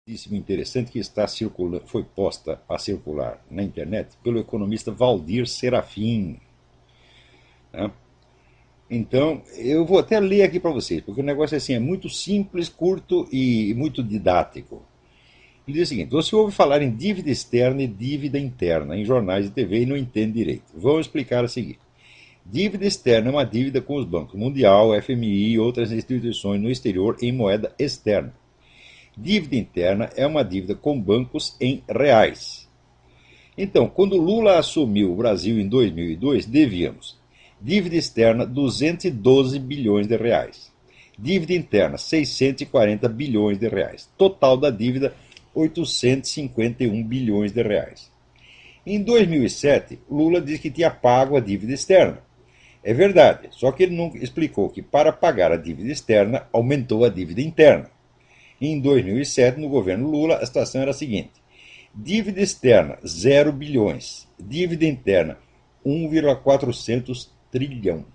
Muitíssimo interessante que está circulando, foi posta a circular na internet pelo economista Valdir Serafim, né? Então, eu vou até ler aqui para vocês, porque o negócio assim, é muito simples, curto e muito didático. Ele diz o seguinte: você ouve falar em dívida externa e dívida interna em jornais e TV e não entende direito. Vou explicar a seguir. Dívida externa é uma dívida com os bancos Mundial, FMI e outras instituições no exterior em moeda externa. Dívida interna é uma dívida com bancos em reais. Então, quando Lula assumiu o Brasil em 2002, devíamos dívida externa 212 bilhões de reais. Dívida interna 640 bilhões de reais. Total da dívida 851 bilhões de reais. Em 2007, Lula disse que tinha pago a dívida externa. É verdade, só que ele não explicou que para pagar a dívida externa aumentou a dívida interna. Em 2007, no governo Lula, a situação era a seguinte: dívida externa 0 bilhões, dívida interna 1,400 trilhão,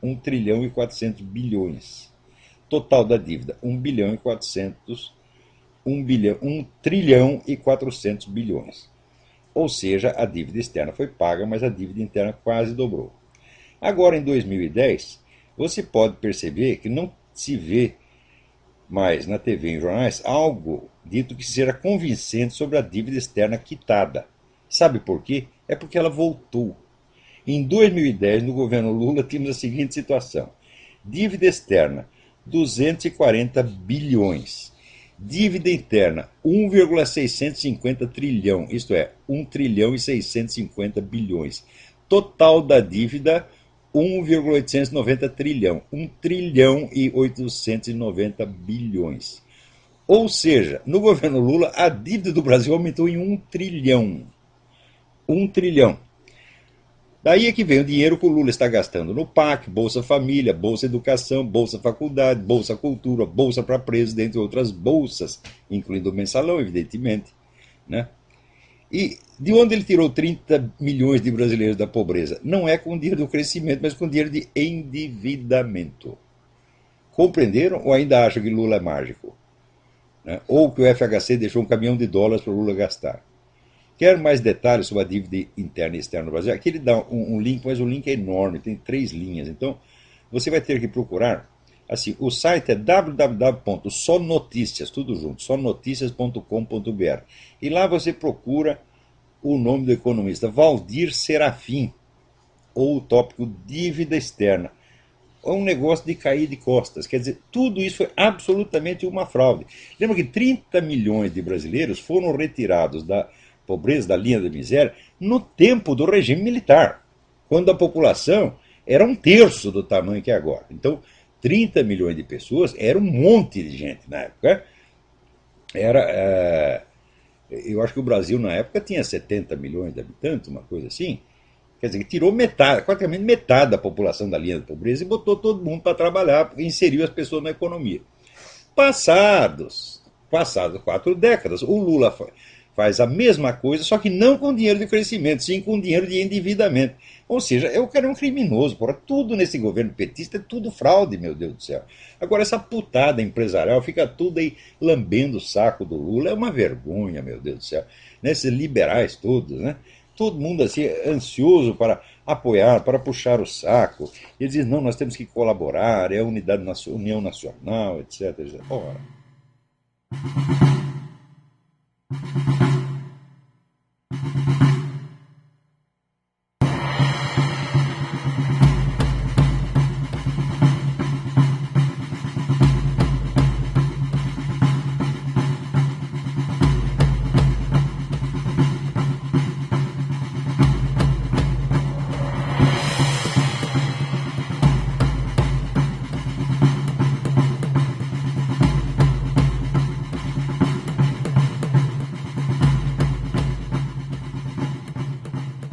1 trilhão e 400 bilhões. Total da dívida 1 bilhão e 400, 1 trilhão e 400 bilhões. Ou seja, a dívida externa foi paga, mas a dívida interna quase dobrou. Agora, em 2010, você pode perceber que não se vê mais na TV e em jornais algo dito que seja convincente sobre a dívida externa quitada. Sabe por quê? É porque ela voltou. Em 2010, no governo Lula, tínhamos a seguinte situação: dívida externa 240 bilhões, dívida interna 1,650 trilhão, isto é, 1 trilhão e 650 bilhões. Total da dívida 1,890 trilhão, 1 trilhão e 890 bilhões. Ou seja, no governo Lula, a dívida do Brasil aumentou em 1 trilhão. 1 trilhão. Daí é que vem o dinheiro que o Lula está gastando no PAC, Bolsa Família, Bolsa Educação, Bolsa Faculdade, Bolsa Cultura, Bolsa para Presos, dentre outras bolsas, incluindo o mensalão, evidentemente, né? E de onde ele tirou 30 milhões de brasileiros da pobreza? Não é com dinheiro do crescimento, mas com dinheiro de endividamento. Compreenderam ou ainda acham que Lula é mágico? Né? Ou que o FHC deixou um caminhão de dólares para o Lula gastar? Quer mais detalhes sobre a dívida interna e externa no Brasil? Aqui ele dá um link, mas o link é enorme, tem 3 linhas. Então, você vai ter que procurar. Assim, o site é www.sonoticias, tudo junto, sonoticias.com.br. E lá você procura o nome do economista Valdir Serafim, ou o tópico dívida externa. É um negócio de cair de costas. Quer dizer, tudo isso foi absolutamente uma fraude. Lembra que 30 milhões de brasileiros foram retirados da pobreza, da linha da miséria, no tempo do regime militar, quando a população era 1/3 do tamanho que é agora. Então, 30 milhões de pessoas era um monte de gente na época. Eu acho que o Brasil na época tinha 70 milhões de habitantes, uma coisa assim. Quer dizer, que tirou metade, praticamente metade da população da linha da pobreza e botou todo mundo para trabalhar, inseriu as pessoas na economia. Passadas 4 décadas, o Lula faz a mesma coisa, só que não com dinheiro de crescimento, sim com dinheiro de endividamento. Ou seja, eu quero um criminoso, porra. Tudo nesse governo petista é tudo fraude, meu Deus do céu. Agora, essa putada empresarial fica tudo aí lambendo o saco do Lula. É uma vergonha, meu Deus do céu. Né? Esses liberais todos, né? Todo mundo assim, ansioso para apoiar, para puxar o saco. Eles dizem, não, nós temos que colaborar, é a União Nacional, etc. Ora.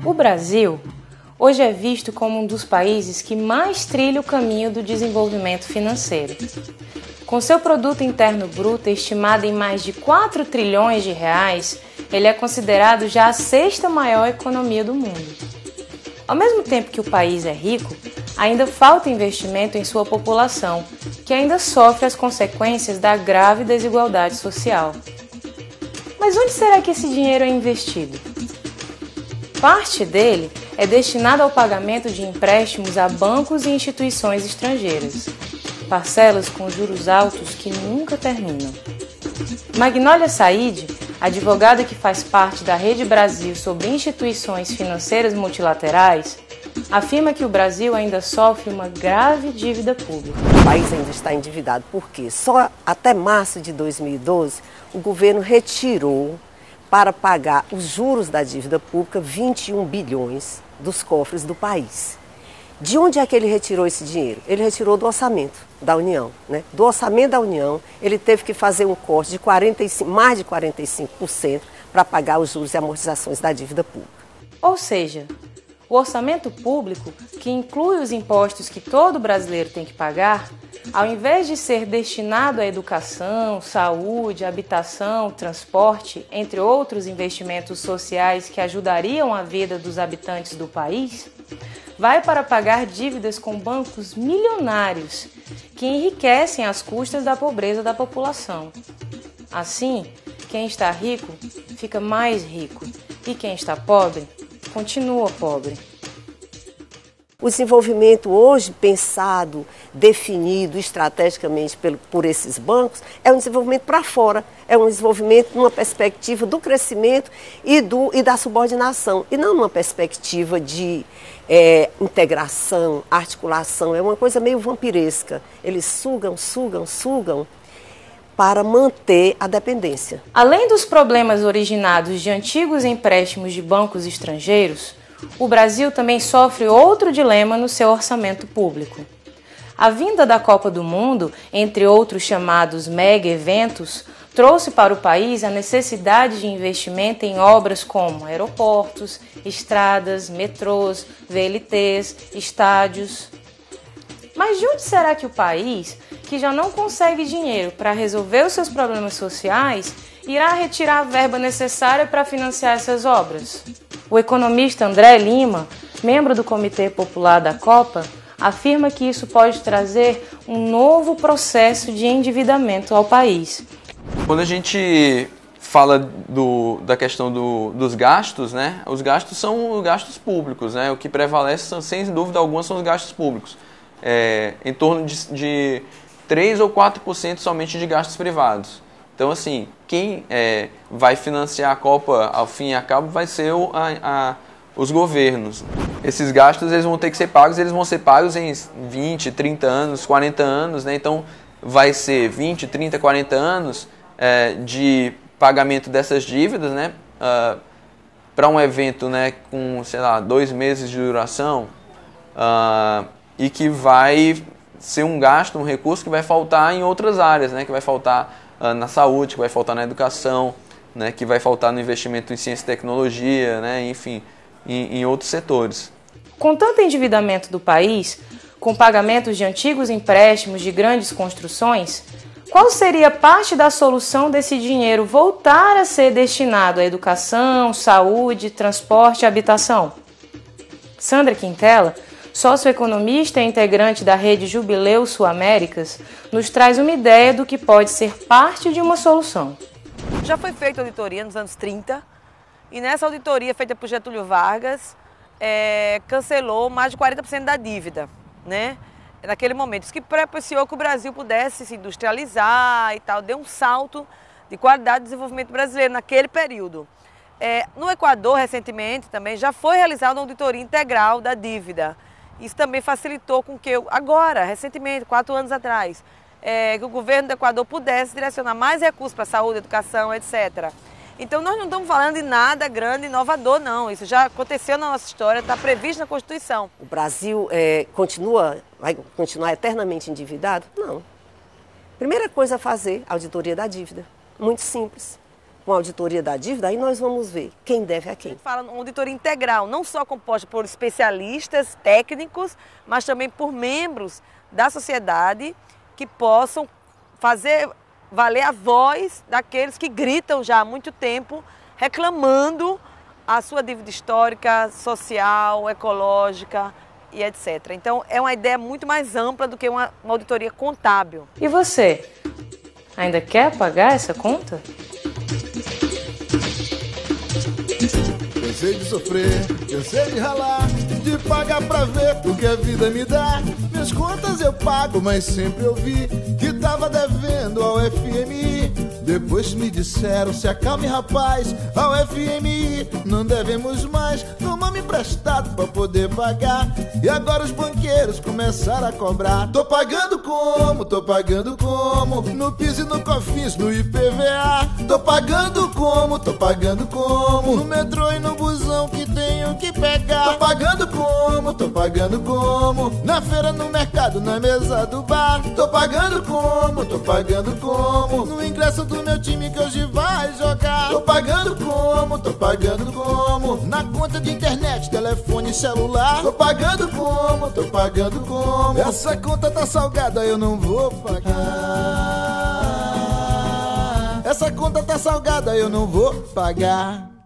O Brasil hoje é visto como um dos países que mais trilha o caminho do desenvolvimento financeiro. Com seu produto interno bruto estimado em mais de 4 trilhões de reais, ele é considerado já a 6ª maior economia do mundo. Ao mesmo tempo que o país é rico, ainda falta investimento em sua população, que ainda sofre as consequências da grave desigualdade social. Mas onde será que esse dinheiro é investido? Parte dele é destinado ao pagamento de empréstimos a bancos e instituições estrangeiras, parcelas com juros altos que nunca terminam. Magnólia Said, advogada que faz parte da Rede Brasil sobre instituições financeiras multilaterais, afirma que o Brasil ainda sofre uma grave dívida pública. O país ainda está endividado porque só até março de 2012 o governo retirou para pagar os juros da dívida pública 21 bilhões dos cofres do país. De onde é que ele retirou esse dinheiro? Ele retirou do orçamento da União, né? Do orçamento da União, ele teve que fazer um corte de mais de 45% para pagar os juros e amortizações da dívida pública. Ou seja, o orçamento público, que inclui os impostos que todo brasileiro tem que pagar, ao invés de ser destinado à educação, saúde, habitação, transporte, entre outros investimentos sociais que ajudariam a vida dos habitantes do país, vai para pagar dívidas com bancos milionários que enriquecem às custas da pobreza da população. Assim, quem está rico fica mais rico e quem está pobre continua pobre. O desenvolvimento hoje pensado, definido estrategicamente por esses bancos, é um desenvolvimento para fora, é um desenvolvimento numa perspectiva do crescimento e da subordinação, e não numa perspectiva de integração, articulação, é uma coisa meio vampiresca. Eles sugam para manter a dependência. Além dos problemas originados de antigos empréstimos de bancos estrangeiros, o Brasil também sofre outro dilema no seu orçamento público. A vinda da Copa do Mundo, entre outros chamados mega eventos, trouxe para o país a necessidade de investimento em obras como aeroportos, estradas, metrôs, VLTs, estádios. Mas de onde será que o país, que já não consegue dinheiro para resolver os seus problemas sociais, irá retirar a verba necessária para financiar essas obras? O economista André Lima, membro do Comitê Popular da Copa, afirma que isso pode trazer um novo processo de endividamento ao país. Quando a gente fala da questão dos gastos, né? Os gastos são os gastos públicos, né? O que prevalece, sem dúvida alguma, são os gastos públicos. Em torno de 3 ou 4% somente de gastos privados. Então, assim, quem vai financiar a Copa ao fim e a cabo vai ser os governos. Esses gastos eles vão ter que ser pagos, eles vão ser pagos em 20, 30 anos, 40 anos, né? Então, vai ser 20, 30, 40 anos de pagamento dessas dívidas, né? Para um evento, né, com, sei lá, 2 meses de duração e que vai ser um gasto, um recurso que vai faltar em outras áreas, né? Que vai faltar na saúde, que vai faltar na educação, né, que vai faltar no investimento em ciência e tecnologia, né, enfim, em outros setores. Com tanto endividamento do país, com pagamentos de antigos empréstimos de grandes construções, qual seria parte da solução desse dinheiro voltar a ser destinado à educação, saúde, transporte e habitação? Sandra Quintela, socioeconomista e integrante da rede Jubileu Sul Américas, nos traz uma ideia do que pode ser parte de uma solução. Já foi feita auditoria nos anos 30 e nessa auditoria feita por Getúlio Vargas, cancelou mais de 40% da dívida, né? Naquele momento, isso que propiciou que o Brasil pudesse se industrializar e tal, deu um salto de qualidade de desenvolvimento brasileiro naquele período. No Equador, recentemente, também já foi realizada uma auditoria integral da dívida. Isso também facilitou com que agora, recentemente, 4 anos atrás, que o governo do Equador pudesse direcionar mais recursos para a saúde, educação, etc. Então nós não estamos falando de nada grande e inovador, não. Isso já aconteceu na nossa história, está previsto na Constituição. O Brasil vai continuar eternamente endividado? Não. Primeira coisa a fazer, auditoria da dívida. Muito simples. Com a auditoria da dívida, aí nós vamos ver quem deve a quem. A gente fala uma auditoria integral, não só composta por especialistas técnicos, mas também por membros da sociedade que possam fazer valer a voz daqueles que gritam já há muito tempo, reclamando a sua dívida histórica, social, ecológica e etc. Então, é uma ideia muito mais ampla do que uma auditoria contábil. E você, ainda quer pagar essa conta? Cansei de sofrer, cansei de ralar, de pagar pra ver o que a vida me dá. Minhas contas eu pago, mas sempre eu vi que tava devendo ao FMI. Depois me disseram, se acalme rapaz, ao FMI não devemos mais. Tomamos emprestado pra poder pagar, e agora os banqueiros começaram a cobrar. Tô pagando como? Tô pagando como? No PIS e no COFINS, no IPVA. Tô pagando como? Tô pagando como? No metrô e no busão que tenho que pegar. Tô pagando como? Tô pagando como? Na feira, no mercado, na mesa do bar. Tô pagando como? Tô pagando como? No ingresso do meu time que hoje vai jogar. Tô pagando como? Tô pagando como? Na conta de internet, telefone e celular. Tô pagando como? Tô pagando como? Essa conta tá salgada, eu não vou pagar. Essa conta tá salgada, eu não vou pagar.